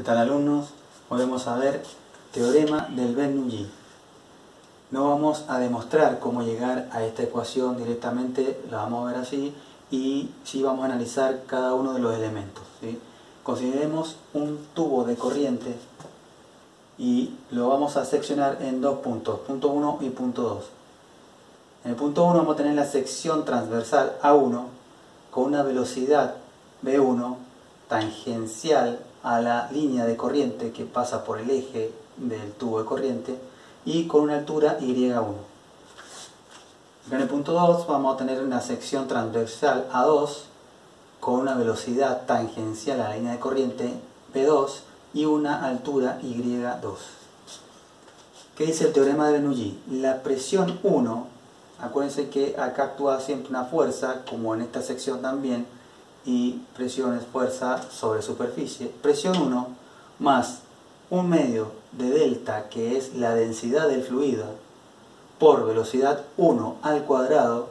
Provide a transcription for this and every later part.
¿Qué tal, alumnos? Hoy vamos a ver teorema del Bernoulli. No vamos a demostrar cómo llegar a esta ecuación directamente, la vamos a ver así, y sí vamos a analizar cada uno de los elementos, ¿sí? Consideremos un tubo de corriente y lo vamos a seccionar en dos puntos, punto 1 y punto 2. En el punto 1 vamos a tener la sección transversal A1 con una velocidad V1 tangencial a la línea de corriente que pasa por el eje del tubo de corriente y con una altura Y1. En el punto 2 vamos a tener una sección transversal A2 con una velocidad tangencial a la línea de corriente V2 y una altura Y2. ¿Qué dice el teorema de Bernoulli? La presión 1, acuérdense que acá actúa siempre una fuerza, como en esta sección también, y presión es fuerza sobre superficie. Presión 1 más un medio de delta, que es la densidad del fluido, por velocidad 1 al cuadrado,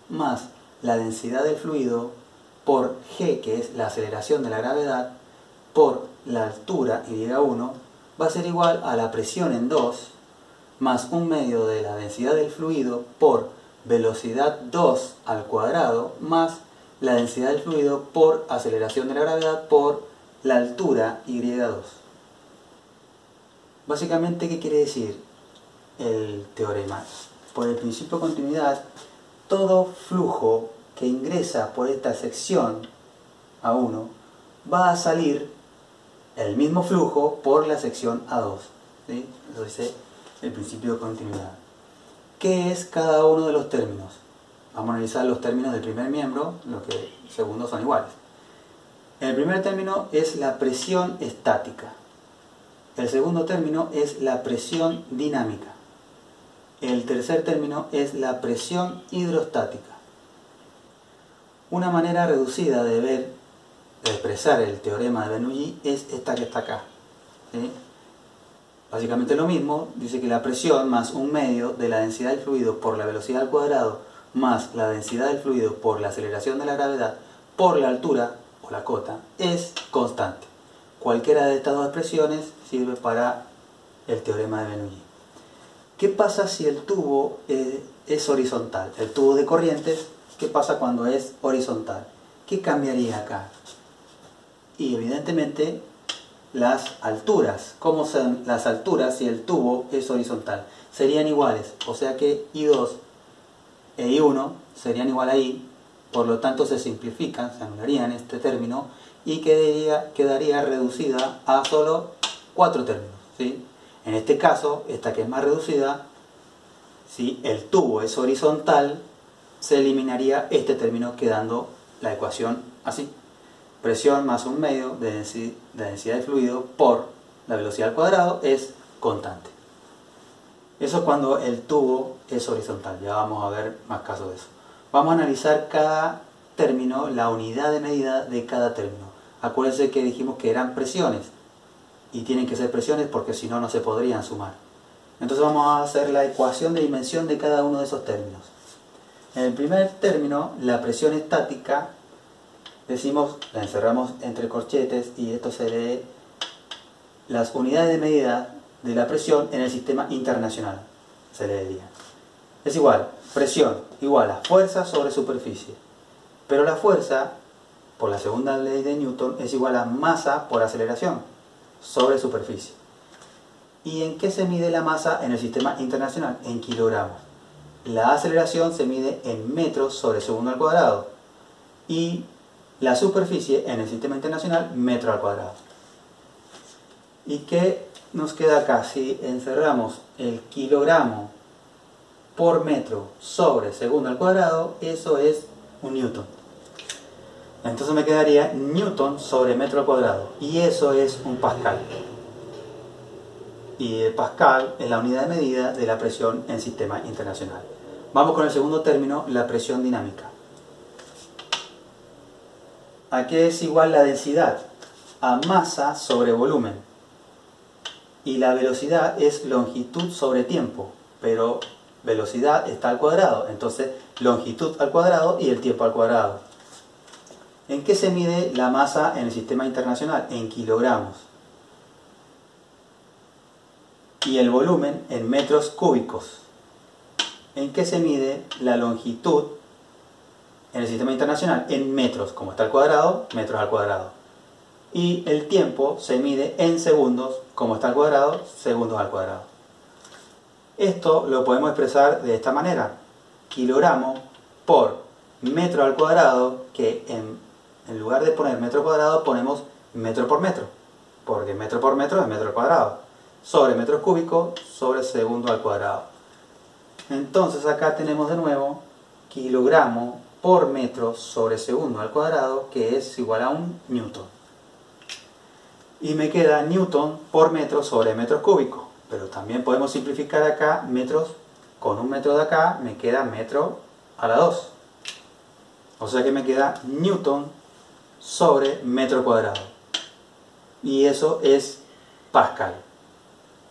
más la densidad del fluido por g, que es la aceleración de la gravedad, por la altura Y1, va a ser igual a la presión en 2, más un medio de la densidad del fluido por velocidad 2 al cuadrado, más la densidad del fluido por aceleración de la gravedad por la altura Y2. Básicamente, ¿qué quiere decir el teorema? Por el principio de continuidad, todo flujo que ingresa por esta sección A1 va a salir el mismo flujo por la sección A2. ¿Sí? Eso dice el principio de continuidad. ¿Qué es cada uno de los términos? Vamos a analizar los términos del primer miembro, los que el segundo son iguales. El primer término es la presión estática. El segundo término es la presión dinámica. El tercer término es la presión hidrostática. Una manera reducida de expresar el teorema de Bernoulli es esta que está acá, ¿sí? Básicamente lo mismo, dice que la presión más un medio de la densidad del fluido por la velocidad al cuadrado más la densidad del fluido por la aceleración de la gravedad por la altura o la cota es constante. Cualquiera de estas dos expresiones sirve para el teorema de Bernoulli. ¿Qué pasa si el tubo es horizontal? El tubo de corrientes, ¿qué pasa cuando es horizontal? ¿Qué cambiaría acá? Y evidentemente las alturas. ¿Cómo son las alturas si el tubo es horizontal? Serían iguales, o sea que I2 e I1 serían igual a I, por lo tanto se simplifican, se anularían este término y quedaría reducida a solo 4 términos, ¿sí? En este caso, esta que es más reducida, si el tubo es horizontal, se eliminaría este término quedando la ecuación así. Presión más un medio de densidad de fluido por la velocidad al cuadrado es constante. Eso es cuando el tubo es horizontal. Ya vamos a ver más casos de eso. Vamos a analizar cada término, la unidad de medida de cada término. Acuérdense que dijimos que eran presiones. Y tienen que ser presiones porque si no, no se podrían sumar. Entonces vamos a hacer la ecuación de dimensión de cada uno de esos términos. En el primer término, la presión estática, decimos, la encerramos entre corchetes y esto se lee las unidades de medida de la presión en el sistema internacional. Se leería. Es igual, presión igual a fuerza sobre superficie. Pero la fuerza, por la segunda ley de Newton, es igual a masa por aceleración sobre superficie. ¿Y en qué se mide la masa en el sistema internacional? En kilogramos. La aceleración se mide en metros sobre segundo al cuadrado. Y la superficie en el sistema internacional, metro al cuadrado. ¿Y qué nos queda acá? Si encerramos el kilogramo por metro sobre segundo al cuadrado, eso es un newton. Entonces me quedaría newton sobre metro al cuadrado. Y eso es un pascal. Y el pascal es la unidad de medida de la presión en sistema internacional. Vamos con el segundo término, la presión dinámica. ¿A qué es igual la densidad? A masa sobre volumen. Y la velocidad es longitud sobre tiempo. Pero velocidad está al cuadrado. Entonces, longitud al cuadrado y el tiempo al cuadrado. ¿En qué se mide la masa en el sistema internacional? En kilogramos. y el volumen en metros cúbicos. ¿En qué se mide la longitud en el sistema internacional? En metros, como está al cuadrado, metros al cuadrado. Y el tiempo se mide en segundos, como está al cuadrado, segundos al cuadrado. Esto lo podemos expresar de esta manera: kilogramo por metro al cuadrado, que en lugar de poner metro cuadrado ponemos metro por metro, porque metro por metro es metro al cuadrado, sobre metros cúbicos sobre segundo al cuadrado. Entonces acá tenemos de nuevo kilogramo por metro sobre segundo al cuadrado, que es igual a un newton. Y me queda newton por metro sobre metros cúbicos. Pero también podemos simplificar acá metros. Con un metro de acá me queda metro a la 2. O sea que me queda newton sobre metro cuadrado. Y eso es Pascal,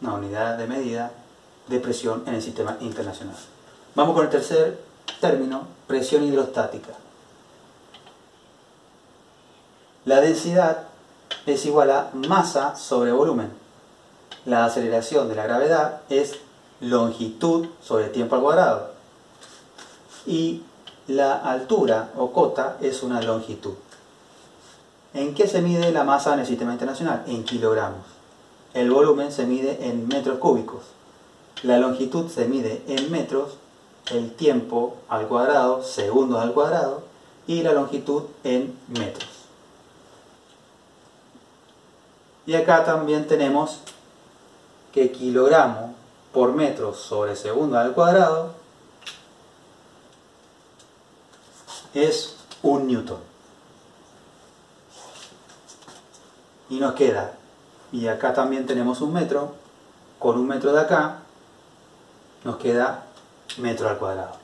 una unidad de medida de presión en el sistema internacional. Vamos con el tercer término, presión hidrostática. La densidad es igual a masa sobre volumen. La aceleración de la gravedad es longitud sobre tiempo al cuadrado. Y la altura o cota es una longitud. ¿En qué se mide la masa en el sistema internacional? En kilogramos. El volumen se mide en metros cúbicos. La longitud se mide en metros, el tiempo al cuadrado, segundos al cuadrado, y la longitud en metros. Y acá también tenemos que kilogramo por metro sobre segundo al cuadrado es un newton. Y nos queda, y acá también tenemos un metro, con un metro de acá nos queda metro al cuadrado.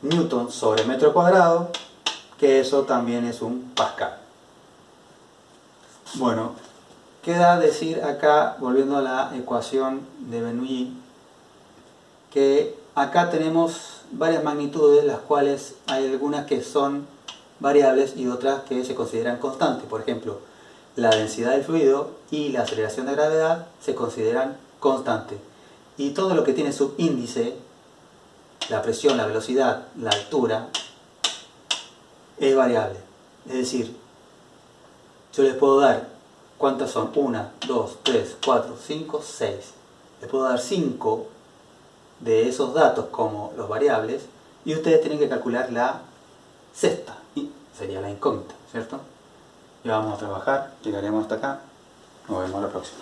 Newton sobre metro cuadrado, que eso también es un pascal. Bueno, queda decir acá, volviendo a la ecuación de Bernoulli, que acá tenemos varias magnitudes, las cuales hay algunas que son variables y otras que se consideran constantes. Por ejemplo, la densidad del fluido y la aceleración de gravedad se consideran constantes. Y todo lo que tiene subíndice, la presión, la velocidad, la altura, es variable. Es decir, yo les puedo dar, ¿cuántas son? 1, 2, 3, 4, 5, 6. Les puedo dar 5 de esos datos como los variables y ustedes tienen que calcular la sexta, y sería la incógnita, ¿cierto? Ya vamos a trabajar, llegaremos hasta acá, nos vemos la próxima.